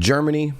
Germany,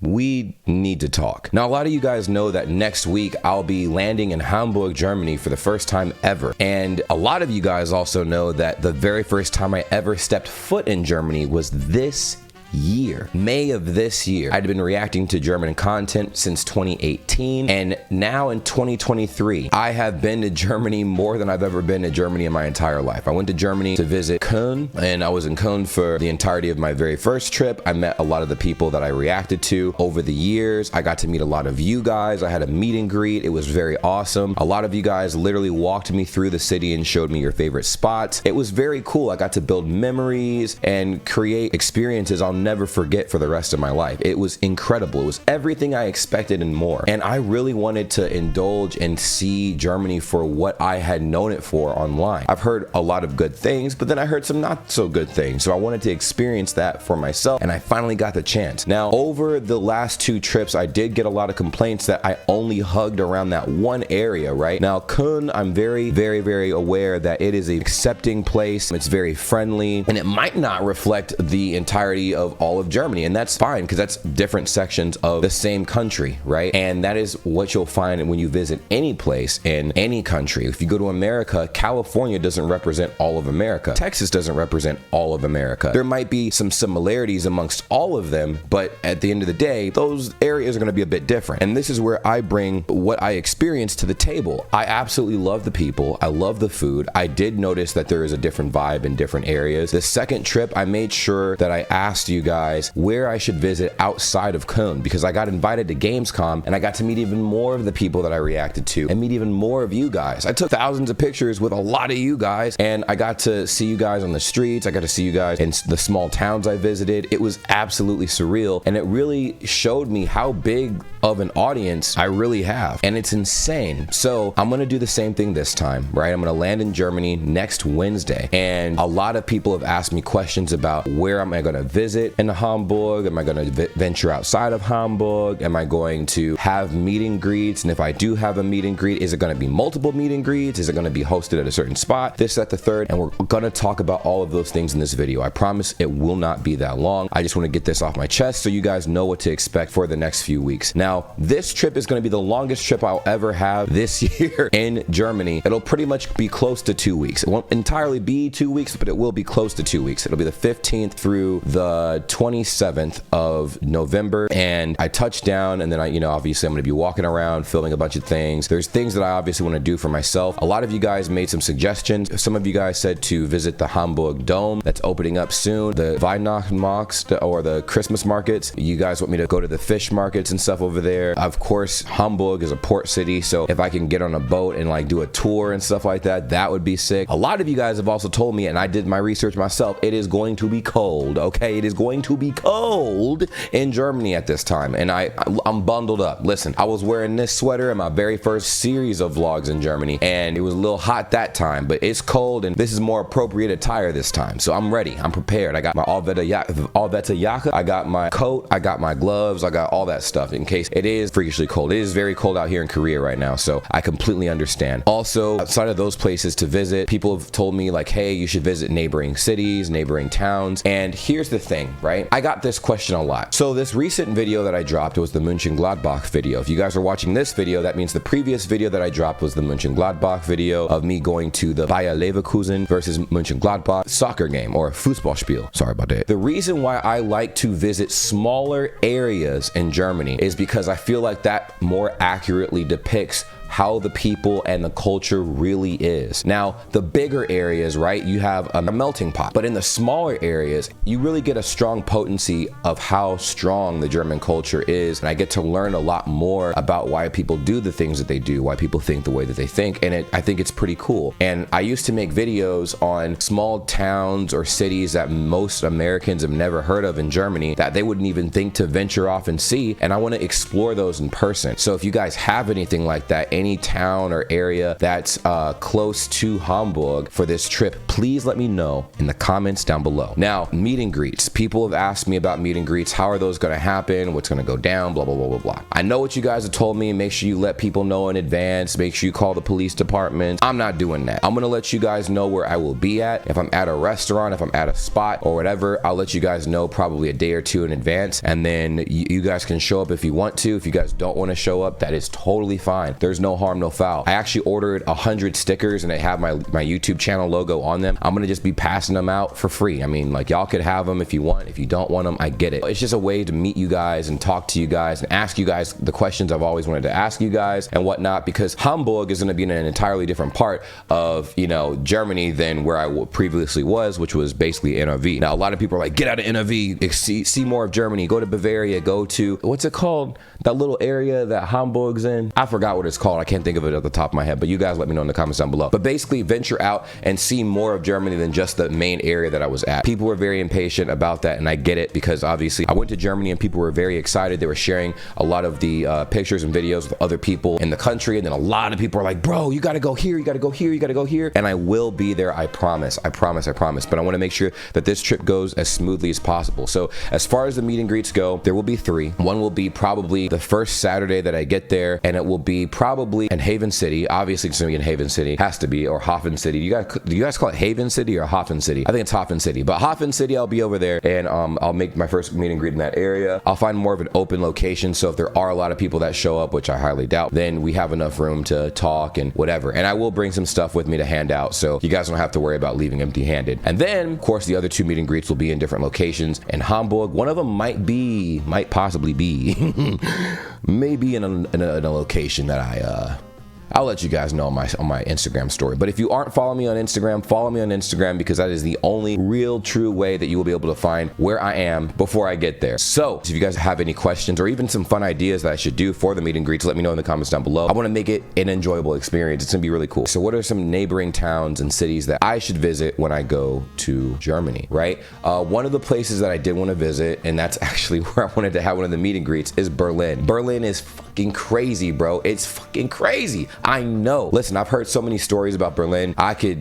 we need to talk. Now, a lot of you guys know that next week I'll be landing in Hamburg, Germany for the first time ever. And a lot of you guys also know that the very first time I ever stepped foot in Germany was this year, May of this year. I'd been reacting to German content since 2018, and now in 2023, I have been to Germany more than I've ever been to Germany in my entire life. I went to Germany to visit Köln, and I was in Köln for the entirety of my very first trip. I met a lot of the people that I reacted to over the years. I got to meet a lot of you guys. I had a meet and greet. It was very awesome. A lot of you guys literally walked me through the city and showed me your favorite spots. It was very cool. I got to build memories and create experiences I'll never forget for the rest of my life. It was incredible. It was everything I expected and more. And I really wanted to indulge and see Germany for what I had known it for online. I've heard a lot of good things, but then I heard some not so good things. So I wanted to experience that for myself, and I finally got the chance. Now, over the last 2 trips, I did get a lot of complaints that I only hugged around that one area, right? Now, Köln, I'm very aware that it is an accepting place. It's very friendly, and it might not reflect the entirety of all of Germany, and that's fine because that's different sections of the same country, right? And that is what you'll find when you visit any place in any country. If you go to America, California doesn't represent all of America. Texas doesn't represent all of America. There might be some similarities amongst all of them, but at the end of the day, those areas are going to be a bit different. And this is where I bring what I experienced to the table. I absolutely love the people. I love the food. I did notice that there is a different vibe in different areas. The second trip, I made sure that I asked you guys where I should visit outside of Köln, because I got invited to Gamescom and I got to meet even more of the people that I reacted to and meet even more of you guys. I took thousands of pictures with a lot of you guys, and I got to see you guys on the streets. I got to see you guys in the small towns I visited. It was absolutely surreal, and it really showed me how big of an audience I really have, and it's insane. So I'm gonna do the same thing this time, right? I'm gonna land in Germany next Wednesday, and a lot of people have asked me questions about where am I gonna visit in Hamburg? Am I going to venture outside of Hamburg? Am I going to have meet and greets? And if I do have a meet and greet, is it going to be multiple meet and greets? Is it going to be hosted at a certain spot? This, that, the third. And we're going to talk about all of those things in this video. I promise it will not be that long. I just want to get this off my chest so you guys know what to expect for the next few weeks. Now, this trip is going to be the longest trip I'll ever have this year in Germany. It'll pretty much be close to 2 weeks. It won't entirely be 2 weeks, but it will be close to 2 weeks. It'll be the 15th through the 27th of November, and I touched down, and then obviously I'm going to be walking around filming a bunch of things. There's things that I obviously want to do for myself. A lot of you guys made some suggestions. Some of you guys said to visit the Hamburg Dome that's opening up soon, the Weihnachtsmarkt or the Christmas markets. You guys want me to go to the fish markets and stuff over there. Of course, Hamburg is a port city, so if I can get on a boat and like do a tour and stuff like that, that would be sick. A lot of you guys have also told me, and I did my research myself, it is going to be cold, okay? It is going to be cold in Germany at this time, and I'm bundled up. Listen, I was wearing this sweater in my very first series of vlogs in Germany, and it was a little hot that time, but it's cold, and this is more appropriate attire this time, so I'm ready. I'm prepared. I got my Allwetter Jacke, I got my coat, I got my gloves, I got all that stuff in case it is freakishly cold. It is very cold out here in Korea right now, so I completely understand. Also, outside of those places to visit, people have told me like, hey, you should visit neighboring cities, neighboring towns, and here's the thing, right? I got this question a lot. So this recent video that I dropped was the Mönchengladbach video. If you guys are watching this video, that means the previous video that I dropped was the Mönchengladbach video of me going to the Bayer Leverkusen versus Mönchengladbach soccer game, or Fußballspiel. Sorry about that. The reason why I like to visit smaller areas in Germany is because I feel like that more accurately depicts how the people and the culture really is. Now, the bigger areas, right, you have a melting pot, but in the smaller areas, you really get a strong potency of how strong the German culture is, and I get to learn a lot more about why people do the things that they do, why people think the way that they think, and I think it's pretty cool. And I used to make videos on small towns or cities that most Americans have never heard of in Germany that they wouldn't even think to venture off and see, and I want to explore those in person. So if you guys have anything like that, any town or area that's close to Hamburg for this trip, please let me know in the comments down below. Now, meet and greets. People have asked me about meet and greets. How are those going to happen? What's going to go down? Blah, blah, blah, blah, blah. I know what you guys have told me. Make sure you let people know in advance. Make sure you call the police department. I'm not doing that. I'm going to let you guys know where I will be at. If I'm at a restaurant, if I'm at a spot or whatever, I'll let you guys know probably a day or two in advance. And then you guys can show up if you want to. If you guys don't want to show up, that is totally fine. There's no harm, no foul. I actually ordered 100 stickers and they have my YouTube channel logo on them. I'm going to just be passing them out for free. I mean, like, y'all could have them if you want. If you don't want them, I get it. It's just a way to meet you guys and talk to you guys and ask you guys the questions I've always wanted to ask you guys and whatnot, because Hamburg is going to be in an entirely different part of, you know, Germany than where I previously was, which was basically NRV. Now, a lot of people are like, get out of NRV, see more of Germany, go to Bavaria, go to, what's it called? That little area that Hamburg's in. I forgot what it's called. I can't think of it at the top of my head, but you guys let me know in the comments down below. But basically venture out and see more of Germany than just the main area that I was at. People were very impatient about that, and I get it, because obviously I went to Germany and people were very excited. They were sharing a lot of the pictures and videos with other people in the country, and then a lot of people are like, bro, you gotta go here, you gotta go here, you gotta go here. And I will be there, I promise, I promise, I promise. But I wanna make sure that this trip goes as smoothly as possible. So as far as the meet and greets go, there will be 3. One will be probably the first Saturday that I get there, and it will be probably in Haven City. Obviously it's gonna be in Haven City, has to be, or Hafen City. Do you guys call it Haven City or Hafen City? I think it's Hafen City, but Hafen City, I'll be over there, and I'll make my first meet and greet in that area. I'll find more of an open location, so if there are a lot of people that show up, which I highly doubt, then we have enough room to talk and whatever. And I will bring some stuff with me to hand out, so you guys don't have to worry about leaving empty-handed. And then, of course, the other 2 meet and greets will be in different locations in Hamburg. One of them might possibly be maybe in a location that I'll let you guys know on my Instagram story. But if you aren't following me on Instagram, follow me on Instagram, because that is the only real true way that you will be able to find where I am before I get there. So if you guys have any questions or even some fun ideas that I should do for the meet and greets, let me know in the comments down below. I want to make it an enjoyable experience. It's gonna be really cool. So what are some neighboring towns and cities that I should visit when I go to Germany, right? One of the places that I did want to visit, and that's actually where I wanted to have one of the meet and greets, is Berlin. Berlin is fucking crazy, bro. It's fucking crazy. I know. Listen, I've heard so many stories about Berlin.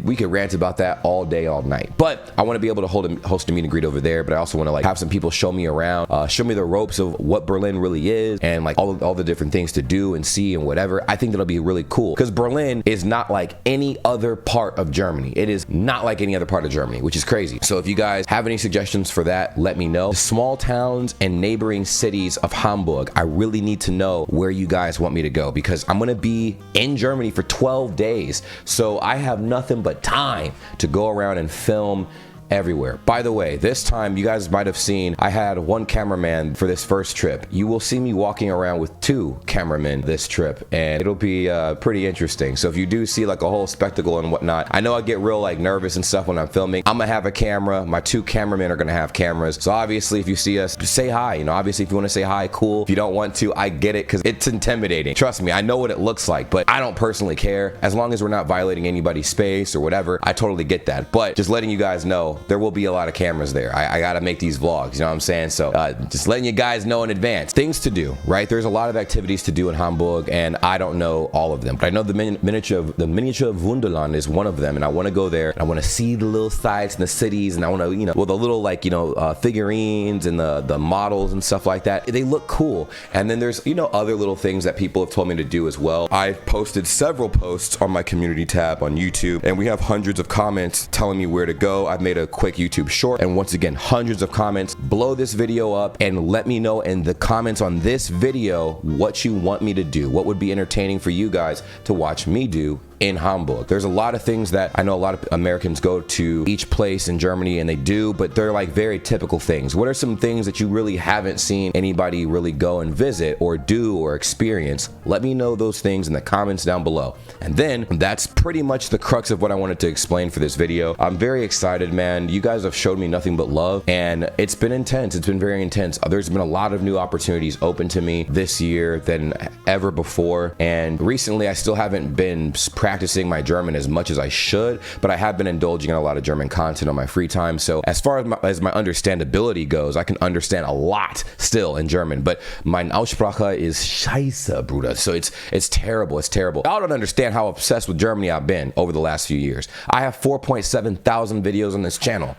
We could rant about that all day, all night. But I want to be able to host a meet and greet over there. But I also want to like have some people show me around, show me the ropes of what Berlin really is, and like all the different things to do and see and whatever. I think that'll be really cool, because Berlin is not like any other part of Germany. It is not like any other part of Germany, which is crazy. So if you guys have any suggestions for that, let me know. The small towns and neighboring cities of Hamburg, I really need to know where you guys want me to go, because I'm gonna be in Germany for 12 days. So I have nothing but time to go around and film everywhere. By the way, this time you guys might have seen I had 1 cameraman for this first trip. You will see me walking around with 2 cameramen this trip, and it'll be pretty interesting. So if you do see like a whole spectacle and whatnot, I know I get real like nervous and stuff when I'm filming. I'm gonna have a camera. My 2 cameramen are gonna have cameras. So obviously if you see us, just say hi. You know, obviously if you want to say hi, cool. If you don't want to, I get it, because it's intimidating. Trust me, I know what it looks like, but I don't personally care. As long as we're not violating anybody's space or whatever, I totally get that. But just letting you guys know, there will be a lot of cameras there. I gotta make these vlogs, you know what I'm saying? So just letting you guys know in advance. Things to do, right? There's a lot of activities to do in Hamburg, and I don't know all of them, but I know the miniature Wunderland is one of them, and I want to go there. I want to see the little sites and the cities, and I want to, you know, well, the little like, you know, figurines and the models and stuff like that. They look cool. And then there's, you know, other little things that people have told me to do as well. I've posted several posts on my community tab on YouTube, and we have hundreds of comments telling me where to go. I've made a quick YouTube short, and once again, hundreds of comments. Blow this video up and let me know in the comments on this video what you want me to do, what would be entertaining for you guys to watch me do in Hamburg. There's a lot of things that I know a lot of Americans go to each place in Germany and they do, but they're like very typical things. What are some things that you really haven't seen anybody really go and visit or do or experience? Let me know those things in the comments down below. And then that's pretty much the crux of what I wanted to explain for this video. I'm very excited, man. and you guys have showed me nothing but love, and it's been intense. It's been very intense. There's been a lot of new opportunities open to me this year than ever before, and recently I still haven't been practicing my German as much as I should, but I have been indulging in a lot of German content on my free time. So as far as my understandability goes, I can understand a lot still in German, but mein Aussprache is scheiße, Bruder. So it's terrible. It's terrible. I don't understand how obsessed with Germany I've been over the last few years. I have 4.7 thousand videos on this channel,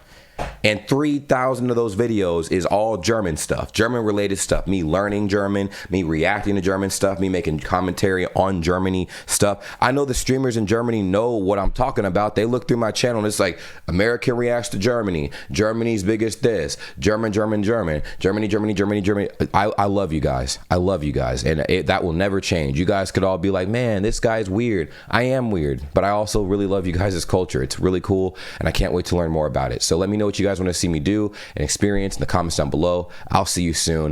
and 3,000 of those videos is all German stuff, German related stuff, me learning German, me reacting to German stuff, me making commentary on Germany stuff. I know the streamers in Germany know what I'm talking about. They look through my channel and it's like, American reacts to Germany, Germany's biggest this, Germany. I love you guys. I love you guys, and that will never change. You guys could all be like, man, this guy's weird. I am weird, but I also really love you guys' culture. It's really cool, and I can't wait to learn more about it. So let me know what you guys want to see me do and experience in the comments down below. I'll see you soon.